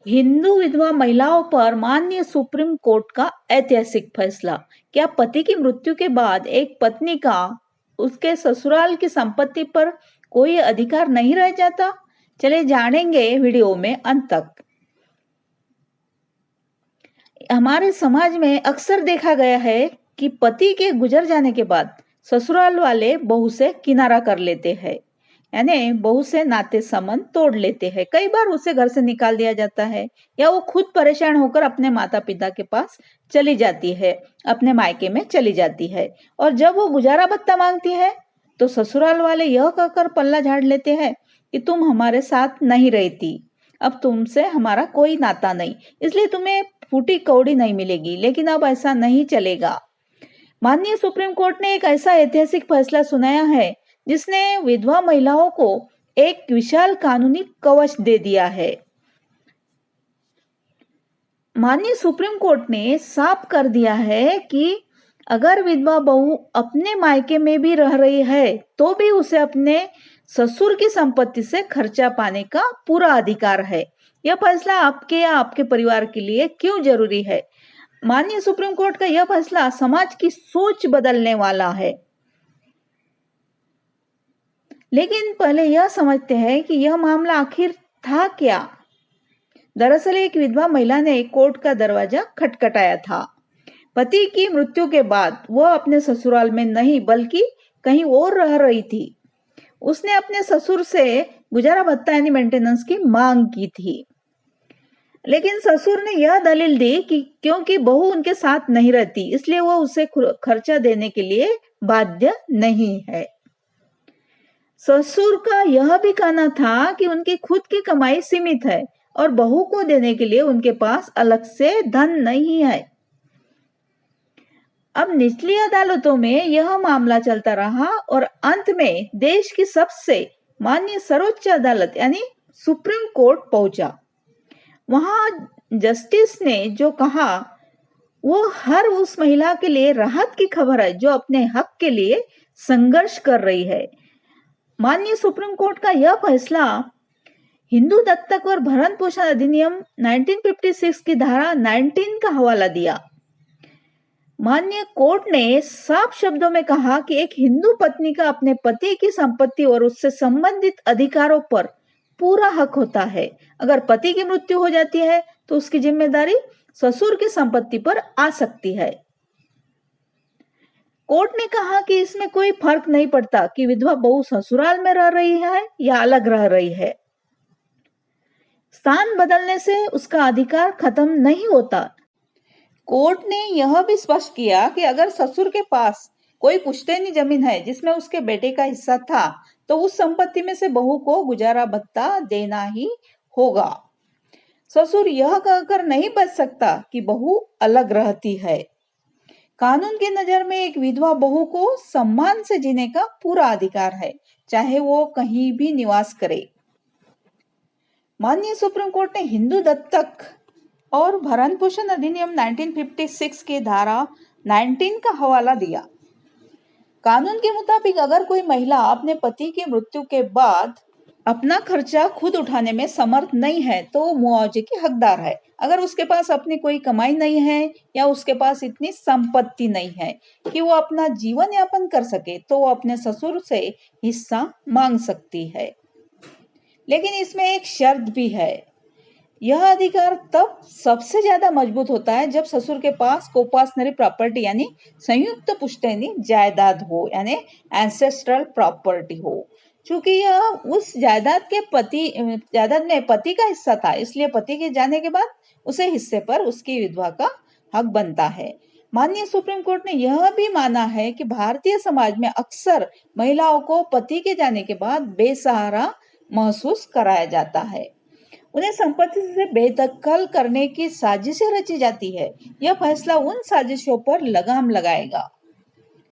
हिंदू विधवा महिलाओं पर माननीय सुप्रीम कोर्ट का ऐतिहासिक फैसला। क्या पति की मृत्यु के बाद एक पत्नी का उसके ससुराल की संपत्ति पर कोई अधिकार नहीं रह जाता? चले जानेंगे वीडियो में अंत तक। हमारे समाज में अक्सर देखा गया है कि पति के गुजर जाने के बाद ससुराल वाले बहू से किनारा कर लेते हैं, यानी बहू से नाते संबंध तोड़ लेते हैं। कई बार उसे घर से निकाल दिया जाता है या वो खुद परेशान होकर अपने माता पिता के पास चली जाती है, अपने मायके में चली जाती है। और जब वो गुजारा भत्ता मांगती है तो ससुराल वाले यह कहकर पल्ला झाड़ लेते हैं कि तुम हमारे साथ नहीं रहती, अब तुमसे हमारा कोई नाता नहीं, इसलिए तुम्हें फूटी कौड़ी नहीं मिलेगी। लेकिन अब ऐसा नहीं चलेगा। माननीय सुप्रीम कोर्ट ने एक ऐसा ऐतिहासिक फैसला सुनाया है जिसने विधवा महिलाओं को एक विशाल कानूनी कवच दे दिया है। माननीय सुप्रीम कोर्ट ने साफ कर दिया है कि अगर विधवा बहू अपने मायके में भी रह रही है तो भी उसे अपने ससुर की संपत्ति से खर्चा पाने का पूरा अधिकार है। यह फैसला आपके या आपके परिवार के लिए क्यों जरूरी है? माननीय सुप्रीम कोर्ट का यह फैसला समाज की सोच बदलने वाला है। लेकिन पहले यह समझते हैं कि यह मामला आखिर था क्या। दरअसल एक विधवा महिला ने कोर्ट का दरवाजा खटखटाया था। पति की मृत्यु के बाद वह अपने ससुराल में नहीं बल्कि कहीं और रह रही थी। उसने अपने ससुर से गुजारा भत्ता यानी मेंटेनेंस की मांग की थी, लेकिन ससुर ने यह दलील दी कि क्योंकि बहू उनके साथ नहीं रहती इसलिए वह उसे खर्चा देने के लिए बाध्य नहीं है। ससुर का यह भी कहना था कि उनकी खुद की कमाई सीमित है और बहू को देने के लिए उनके पास अलग से धन नहीं है। अब निचली अदालतों में यह मामला चलता रहा और अंत में देश की सबसे माननीय सर्वोच्च अदालत यानी सुप्रीम कोर्ट पहुंचा। वहां जस्टिस ने जो कहा वो हर उस महिला के लिए राहत की खबर है जो अपने हक के लिए संघर्ष कर रही है। माननीय सुप्रीम कोर्ट का यह फैसला हिंदू दत्तक और भरण पोषण अधिनियम 1956 की धारा 19 का हवाला दिया। माननीय कोर्ट ने साफ शब्दों में कहा कि एक हिंदू पत्नी का अपने पति की संपत्ति और उससे संबंधित अधिकारों पर पूरा हक होता है। अगर पति की मृत्यु हो जाती है तो उसकी जिम्मेदारी ससुर की संपत्ति पर आ सकती है। कोर्ट ने कहा कि इसमें कोई फर्क नहीं पड़ता कि विधवा बहू ससुराल में रह रही है या अलग रह रही है। स्थान बदलने से उसका अधिकार खत्म नहीं होता। कोर्ट ने यह भी स्पष्ट किया कि अगर ससुर के पास कोई पुश्तैनी जमीन है जिसमें उसके बेटे का हिस्सा था तो उस संपत्ति में से बहू को गुजारा भत्ता देना ही होगा। ससुर यह कहकर नहीं बच सकता कि बहू अलग रहती है। कानून की नजर में एक विधवा बहू को सम्मान से जीने का पूरा अधिकार है, चाहे वो कहीं भी निवास करे। माननीय सुप्रीम कोर्ट ने हिंदू दत्तक और भरण पोषण अधिनियम 1956 की धारा 19 का हवाला दिया। कानून के मुताबिक अगर कोई महिला अपने पति की मृत्यु के बाद अपना खर्चा खुद उठाने में समर्थ नहीं है तो मुआवजे की हकदार है। अगर उसके पास अपनी कोई कमाई नहीं है या उसके पास इतनी संपत्ति नहीं है कि वो अपना जीवन यापन कर सके तो वो अपने ससुर से हिस्सा मांग सकती है। लेकिन इसमें एक शर्त भी है। यह अधिकार तब सबसे ज्यादा मजबूत होता है जब ससुर के पास कोपासनरी प्रॉपर्टी यानी संयुक्त पुश्तैनी जायदाद हो, यानी एंसेस्ट्रल प्रॉपर्टी हो। चूंकि यह उस जायदाद में पति का हिस्सा था इसलिए पति के जाने के बाद उसे हिस्से पर उसकी विधवा का हक बनता है। माननीय सुप्रीम कोर्ट ने यह भी माना है कि भारतीय समाज में अक्सर महिलाओं को पति के जाने के बाद बेसहारा महसूस कराया जाता है। उन्हें संपत्ति से बेदखल करने की साजिशें रची जाती है। यह फैसला उन साजिशों पर लगाम लगाएगा।